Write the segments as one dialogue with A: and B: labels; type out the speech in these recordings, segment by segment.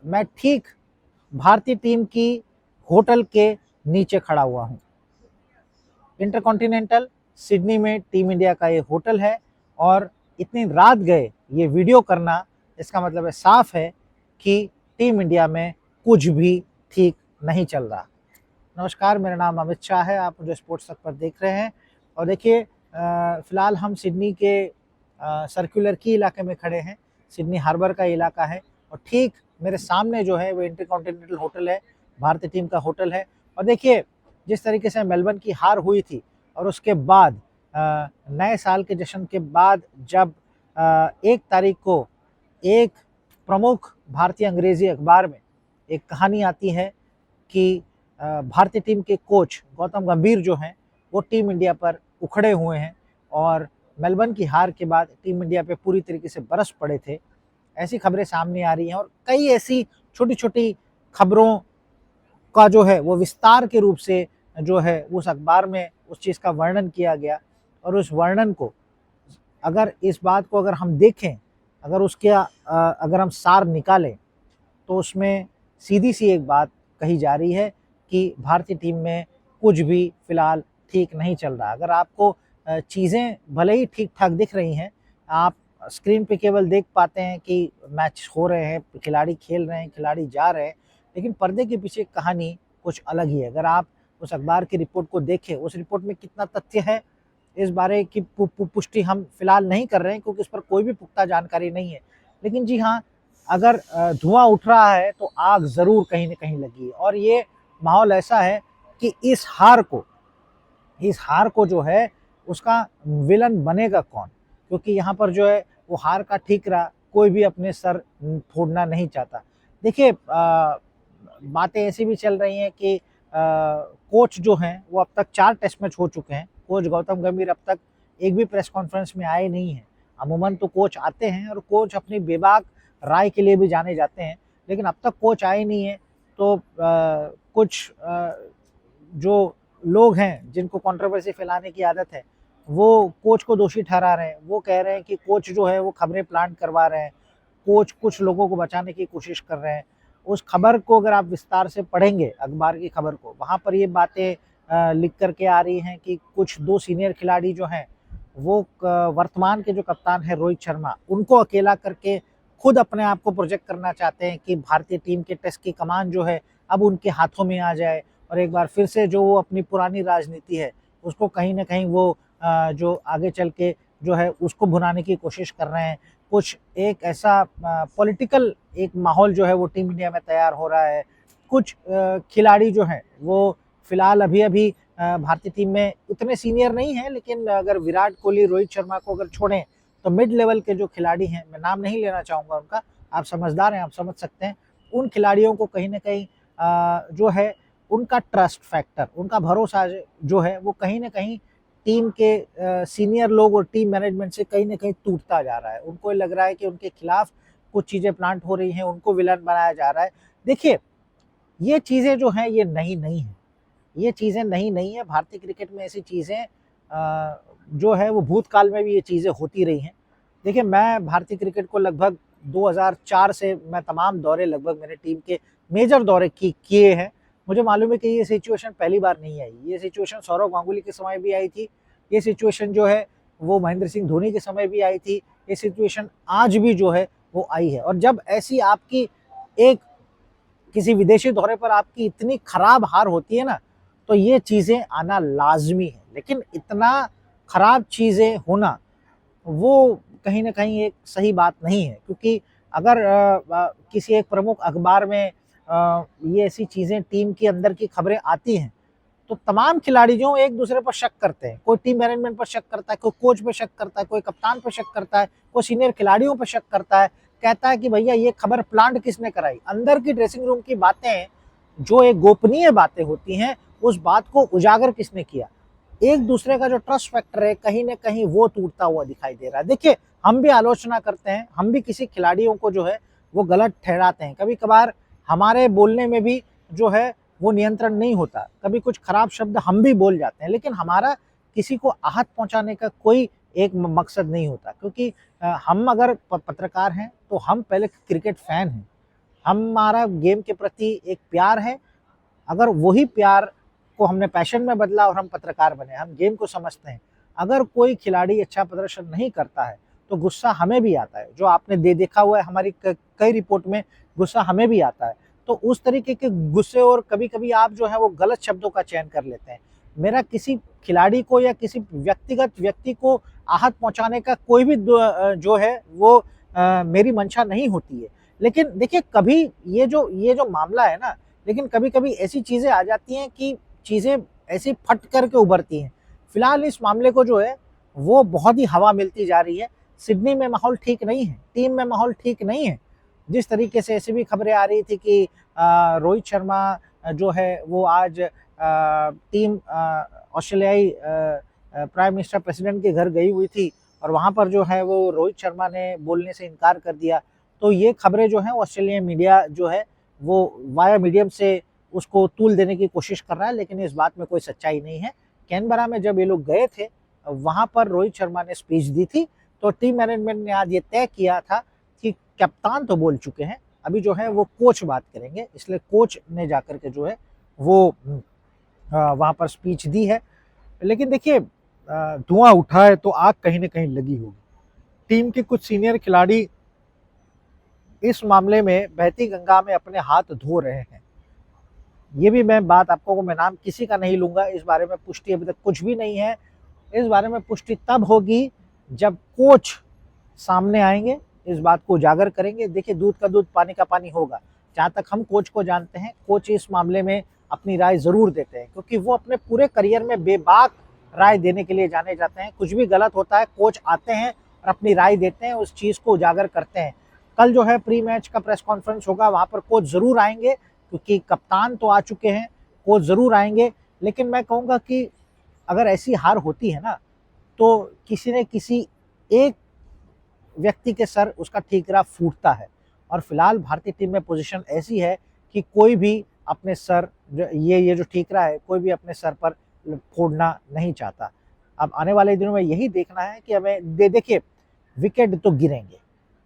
A: मैं ठीक भारतीय टीम की होटल के नीचे खड़ा हुआ हूँ। इंटरकॉन्टिनेंटल सिडनी में टीम इंडिया का ये होटल है और इतनी रात गए ये वीडियो करना, इसका मतलब है साफ है कि टीम इंडिया में कुछ भी ठीक नहीं चल रहा। नमस्कार, मेरा नाम अमित शाह है, आप मुझे स्पोर्ट्स तक पर देख रहे हैं। और देखिए, फ़िलहाल हम सिडनी के सर्कुलर की इलाके में खड़े हैं। सिडनी हार्बर का इलाका है और ठीक मेरे सामने जो है वो इंटरकॉन्टिनेंटल होटल है, भारतीय टीम का होटल है। और देखिए, जिस तरीके से मेलबर्न की हार हुई थी और उसके बाद नए साल के जश्न के बाद जब 1 तारीख को एक प्रमुख भारतीय अंग्रेज़ी अखबार में एक कहानी आती है कि भारतीय टीम के कोच गौतम गंभीर जो हैं वो टीम इंडिया पर उखड़े हुए हैं और मेलबर्न की हार के बाद टीम इंडिया पे पूरी तरीके से बरस पड़े थे। ऐसी खबरें सामने आ रही हैं और कई ऐसी छोटी-छोटी खबरों का जो है वो विस्तार के रूप से जो है उस अखबार में उस चीज़ का वर्णन किया गया। और उस वर्णन को इस बात को अगर हम देखें, अगर हम सार निकालें, तो उसमें सीधी-सी एक बात कही जा रही है कि भारतीय टीम में कुछ भी फ़िलहाल ठीक नहीं चल रहा। अगर आपको चीज़ें भले ही ठीक-ठाक दिख रही हैं, आप स्क्रीन पे केवल देख पाते हैं कि मैच हो रहे हैं, खिलाड़ी खेल रहे हैं, खिलाड़ी जा रहे हैं, लेकिन पर्दे के पीछे कहानी कुछ अलग ही है। अगर आप उस अखबार की रिपोर्ट को देखें, उस रिपोर्ट में कितना तथ्य है, इस बारे की पुष्टि हम फ़िलहाल नहीं कर रहे हैं क्योंकि इस पर कोई भी पुख्ता जानकारी नहीं है। लेकिन जी हाँ, अगर धुआँ उठ रहा है तो आग ज़रूर कहीं न कहीं लगी है और ये माहौल ऐसा है कि इस हार को जो है उसका विलन बनेगा कौन? क्योंकि यहाँ पर जो है वो हार का ठीकरा कोई भी अपने सर फोड़ना नहीं चाहता। देखिए, बातें ऐसी भी चल रही हैं कि कोच जो हैं वो अब तक 4 टेस्ट मैच हो चुके हैं। कोच गौतम गंभीर अब तक एक भी प्रेस कॉन्फ्रेंस में आए नहीं हैं। अमूमन तो कोच आते हैं और कोच अपनी बेबाक राय के लिए भी जाने जाते हैं, लेकिन अब तक कोच आए नहीं हैं। तो कुछ जो लोग हैं जिनको कंट्रोवर्सी फैलाने की आदत है, वो कोच को दोषी ठहरा रहे हैं। वो कह रहे हैं कि कोच जो है वो खबरें प्लांट करवा रहे हैं, कोच कुछ लोगों को बचाने की कोशिश कर रहे हैं। उस खबर को अगर आप विस्तार से पढ़ेंगे, अखबार की खबर को, वहाँ पर ये बातें लिख कर के आ रही हैं कि कुछ 2 सीनियर खिलाड़ी जो हैं वो वर्तमान के जो कप्तान हैं रोहित शर्मा, उनको अकेला करके खुद अपने आप को प्रोजेक्ट करना चाहते हैं कि भारतीय टीम के टेस्ट की कमान जो है अब उनके हाथों में आ जाए और एक बार फिर से जो वो अपनी पुरानी राजनीति है उसको कहीं न कहीं वो जो आगे चल के जो है उसको भुनाने की कोशिश कर रहे हैं। कुछ एक ऐसा पॉलिटिकल एक माहौल जो है वो टीम इंडिया में तैयार हो रहा है। कुछ खिलाड़ी जो हैं वो फ़िलहाल अभी-अभी भारतीय टीम में उतने सीनियर नहीं हैं, लेकिन अगर विराट कोहली, रोहित शर्मा को अगर छोड़ें तो मिड लेवल के जो खिलाड़ी हैं, मैं नाम नहीं लेना चाहूँगा उनका, आप समझदार हैं, आप समझ सकते हैं। उन खिलाड़ियों को कहीं न कहीं जो है उनका ट्रस्ट फैक्टर, उनका भरोसा जो है वो कहीं न कहीं टीम के सीनियर लोग और टीम मैनेजमेंट से कहीं न कहीं टूटता जा रहा है। उनको लग रहा है कि उनके खिलाफ कुछ चीज़ें प्लांट हो रही हैं, उनको विलन बनाया जा रहा है। देखिए, ये चीज़ें जो हैं ये नई नहीं हैं। ये चीज़ें नई नहीं है। भारतीय क्रिकेट में ऐसी चीज़ें जो है वो भूतकाल में भी ये चीज़ें होती रही हैं। देखिए, मैं भारतीय क्रिकेट को लगभग 2004 से मैं तमाम दौरे लगभग मेरे टीम के मेजर दौरे किए हैं। मुझे मालूम है कि ये सिचुएशन पहली बार नहीं आई। ये सिचुएशन सौरव गांगुली के समय भी आई थी। ये सिचुएशन जो है वो महेंद्र सिंह धोनी के समय भी आई थी। ये सिचुएशन आज भी जो है वो आई है और जब ऐसी आपकी एक किसी विदेशी दौरे पर आपकी इतनी खराब हार होती है ना, तो ये चीज़ें आना लाज़मी है। लेकिन इतना खराब चीज़ें होना, वो कहीं न कहीं एक सही बात नहीं है क्योंकि अगर किसी एक प्रमुख अखबार में ये ऐसी चीज़ें टीम के अंदर की खबरें आती हैं, तो तमाम खिलाड़ी जो एक दूसरे पर शक करते हैं। कोई टीम मैनेजमेंट पर शक करता है, कोई कोच पे शक करता है, कोई कप्तान पे शक करता है, कोई सीनियर खिलाड़ियों पे शक करता है। कहता है कि भैया ये खबर प्लांट किसने कराई? अंदर की ड्रेसिंग रूम की बातें, जो एक गोपनीय बातें होती हैं, उस बात को उजागर किसने किया? एक दूसरे का जो ट्रस्ट फैक्टर है कहीं न कहीं वो टूटता हुआ दिखाई दे रहा है। देखिए, हम भी आलोचना करते हैं, हम भी किसी खिलाड़ियों को जो है वो गलत ठहराते हैं। कभी-कभार हमारे बोलने में भी जो है वो नियंत्रण नहीं होता। कभी कुछ खराब शब्द हम भी बोल जाते हैं, लेकिन हमारा किसी को आहत पहुँचाने का कोई एक मकसद नहीं होता क्योंकि हम अगर पत्रकार हैं तो हम पहले क्रिकेट फ़ैन हैं। हमारा गेम के प्रति एक प्यार है, अगर वही प्यार को हमने पैशन में बदला और हम पत्रकार बने, हम गेम को समझते हैं। अगर कोई खिलाड़ी अच्छा प्रदर्शन नहीं करता है, तो गुस्सा हमें भी आता है, जो आपने देखा हुआ है हमारी कई रिपोर्ट में गुस्सा हमें भी आता है। तो उस तरीके के गुस्से और कभी-कभी आप जो है वो गलत शब्दों का चयन कर लेते हैं। मेरा किसी खिलाड़ी को या किसी व्यक्तिगत व्यक्ति को आहत पहुँचाने का कोई भी जो है वो मेरी मंशा नहीं होती है। लेकिन देखिए कभी ये जो मामला है ना, लेकिन कभी-कभी ऐसी चीज़ें आ जाती हैं कि चीज़ें ऐसी फट करके उभरती हैं। फिलहाल इस मामले को जो है वो बहुत ही हवा मिलती जा रही है। सिडनी में माहौल ठीक नहीं है, टीम में माहौल ठीक नहीं है। जिस तरीके से ऐसी भी खबरें आ रही थी कि रोहित शर्मा जो है वो आज टीम ऑस्ट्रेलियाई प्राइम मिनिस्टर प्रेसिडेंट के घर गई हुई थी और वहाँ पर जो है वो रोहित शर्मा ने बोलने से इनकार कर दिया। तो ये खबरें जो हैं ऑस्ट्रेलियन मीडिया जो है वो वाया मीडियम से उसको तूल देने की कोशिश कर रहा है, लेकिन इस बात में कोई सच्चाई नहीं है। कैनबरा में जब ये लोग गए थे, वहाँ पर रोहित शर्मा ने स्पीच दी थी, तो टीम मैनेजमेंट ने आज ये तय किया था कि कप्तान तो बोल चुके हैं, अभी जो है वो कोच बात करेंगे, इसलिए कोच ने जाकर के जो है वो वहाँ पर स्पीच दी है। लेकिन देखिए धुआं उठा है तो आग कहीं न कहीं लगी होगी। टीम के कुछ सीनियर खिलाड़ी इस मामले में बहती गंगा में अपने हाथ धो रहे हैं। ये भी मैं बात आपको मैं नाम किसी का नहीं लूँगा, इस बारे में पुष्टि अभी तक कुछ भी नहीं है। इस बारे में पुष्टि तब होगी जब कोच सामने आएँगे, इस बात को उजागर करेंगे। देखिए दूध का दूध, पानी का पानी होगा। जहाँ तक हम कोच को जानते हैं, कोच इस मामले में अपनी राय ज़रूर देते हैं, क्योंकि वो अपने पूरे करियर में बेबाक राय देने के लिए जाने जाते हैं। कुछ भी गलत होता है, कोच आते हैं और अपनी राय देते हैं, उस चीज़ को उजागर करते हैं। कल जो है प्री मैच का प्रेस कॉन्फ्रेंस होगा, वहाँ पर कोच ज़रूर आएँगे, क्योंकि कप्तान तो आ चुके हैं, कोच ज़रूर आएँगे। लेकिन मैं कहूँगा कि अगर ऐसी हार होती है ना, तो किसी न किसी एक व्यक्ति के सर उसका ठीकरा फूटता है। और फिलहाल भारतीय टीम में पोजीशन ऐसी है कि कोई भी अपने सर ये जो ठीकरा है, कोई भी अपने सर पर फोड़ना नहीं चाहता। अब आने वाले दिनों में यही देखना है कि हमें देखिए विकेट तो गिरेंगे,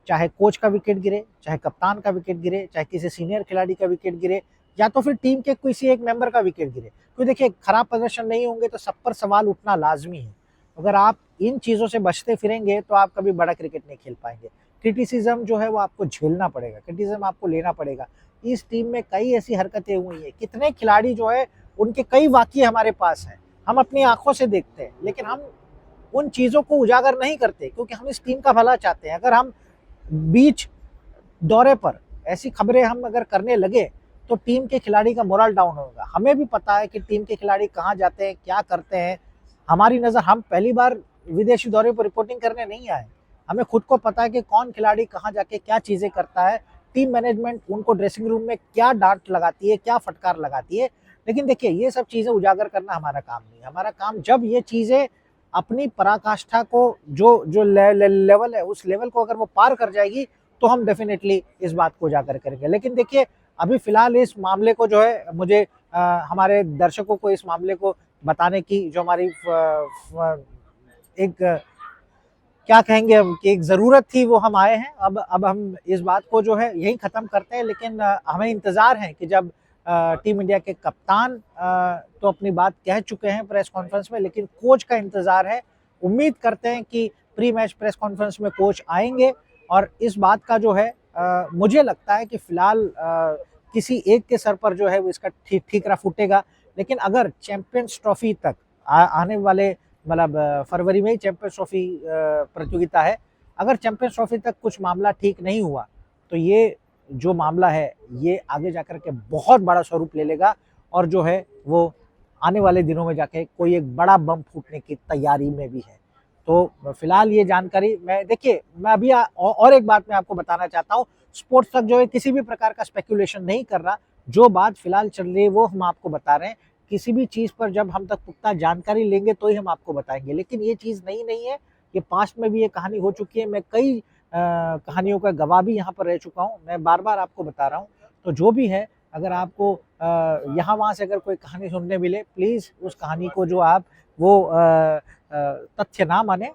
A: चाहे कोच का विकेट गिरे, चाहे कप्तान का विकेट गिरे, चाहे किसी सीनियर खिलाड़ी का विकेट गिरे, या तो फिर टीम के किसी एक मेंबर का विकेट गिरे। क्योंकि देखिए खराब प्रदर्शन नहीं होंगे तो सब पर सवाल उठना लाजमी है। अगर आप इन चीज़ों से बचते फिरेंगे तो आप कभी बड़ा क्रिकेट नहीं खेल पाएंगे। क्रिटिसिज्म जो है वो आपको झेलना पड़ेगा, क्रिटिसिज्म आपको लेना पड़ेगा। इस टीम में कई ऐसी हरकतें हुई हैं, कितने खिलाड़ी जो है उनके कई वाक़ये हमारे पास हैं, हम अपनी आंखों से देखते हैं, लेकिन हम उन चीज़ों को उजागर नहीं करते, क्योंकि हम इस टीम का भला चाहते हैं। अगर हम बीच दौरे पर ऐसी खबरें हम अगर करने लगे तो टीम के खिलाड़ी का मोरल डाउन होगा। हमें भी पता है कि टीम के खिलाड़ी कहाँ जाते हैं, क्या करते हैं। हमारी नज़र, हम पहली बार विदेशी दौरे पर रिपोर्टिंग करने नहीं आए, हमें खुद को पता है कि कौन खिलाड़ी कहाँ जाके क्या चीज़ें करता है, टीम मैनेजमेंट उनको ड्रेसिंग रूम में क्या डांट लगाती है, क्या फटकार लगाती है। लेकिन देखिए ये सब चीज़ें उजागर करना हमारा काम नहीं है। हमारा काम, जब ये चीज़ें अपनी पराकाष्ठा को जो लेवल है, उस लेवल को अगर वो पार कर जाएगी तो हम डेफिनेटली इस बात को उजागर करेंगे। लेकिन देखिए अभी फिलहाल इस मामले को जो है मुझे हमारे दर्शकों को इस मामले को बताने की जो हमारी एक क्या कहेंगे हम कि एक ज़रूरत थी, वो हम आए हैं। अब हम इस बात को जो है यहीं ख़त्म करते हैं। लेकिन हमें इंतज़ार है कि जब टीम इंडिया के कप्तान तो अपनी बात कह चुके हैं प्रेस कॉन्फ्रेंस में, लेकिन कोच का इंतज़ार है। उम्मीद करते हैं कि प्री मैच प्रेस कॉन्फ्रेंस में कोच आएंगे और इस बात का जो है मुझे लगता है कि फ़िलहाल किसी एक के सर पर जो है वो इसका ठीकरा फूटेगा। लेकिन अगर चैंपियंस ट्रॉफी तक आने वाले, मतलब फरवरी में ही चैंपियंस ट्रॉफी प्रतियोगिता है, अगर चैंपियंस ट्रॉफी तक कुछ मामला ठीक नहीं हुआ तो ये जो मामला है ये आगे जाकर के बहुत बड़ा स्वरूप ले लेगा और जो है वो आने वाले दिनों में जाके कोई एक बड़ा बम फूटने की तैयारी में भी है। तो फिलहाल ये जानकारी मैं अभी और एक बात मैं आपको बताना चाहता हूँ। स्पोर्ट्स तक जो है किसी भी प्रकार का स्पेकुलेशन नहीं कर रहा, जो बात फिलहाल चल रही है वो हम आपको बता रहे हैं। किसी भी चीज़ पर जब हम तक पुख्ता जानकारी लेंगे तो ही हम आपको बताएंगे। लेकिन ये चीज़ नहीं है, ये पास्ट में भी ये कहानी हो चुकी है। मैं कई कहानियों का गवाह भी यहाँ पर रह चुका हूँ, मैं बार-बार आपको बता रहा हूँ। तो जो भी है, अगर आपको यहाँ-वहाँ से अगर कोई कहानी सुनने मिले, प्लीज़ उस कहानी को जो आप वो तथ्य ना माने।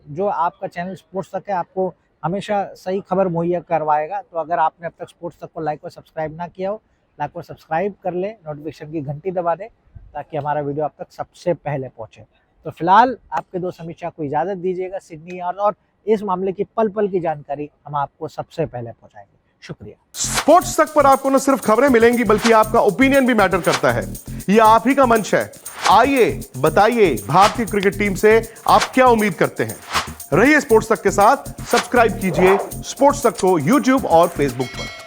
A: जो आपका चैनल स्पोर्ट्स तक है, आपको हमेशा सही खबर मुहैया करवाएगा। तो अगर आपने अब तक स्पोर्ट्स तक को लाइक और सब्सक्राइब ना किया हो, लाइक और सब्सक्राइब कर ले, नोटिफिकेशन की घंटी दबा दे ताकि हमारा वीडियो आप तक सबसे पहले पहुंचे। तो फिलहाल आपके दोस्त अमित शाह को इजाजत दीजिएगा सिडनी, और इस मामले की पल पल की जानकारी हम आपको सबसे पहले पहुंचाएंगे। शुक्रिया।
B: स्पोर्ट्स तक पर आपको न सिर्फ खबरें मिलेंगी बल्कि आपका ओपिनियन भी मैटर करता है। यह आप ही का मंच है। आइए बताइए भारतीय क्रिकेट टीम से आप क्या उम्मीद करते हैं। रहिए स्पोर्ट्स तक के साथ, सब्सक्राइब कीजिए स्पोर्ट्स तक को यूट्यूब और फेसबुक पर।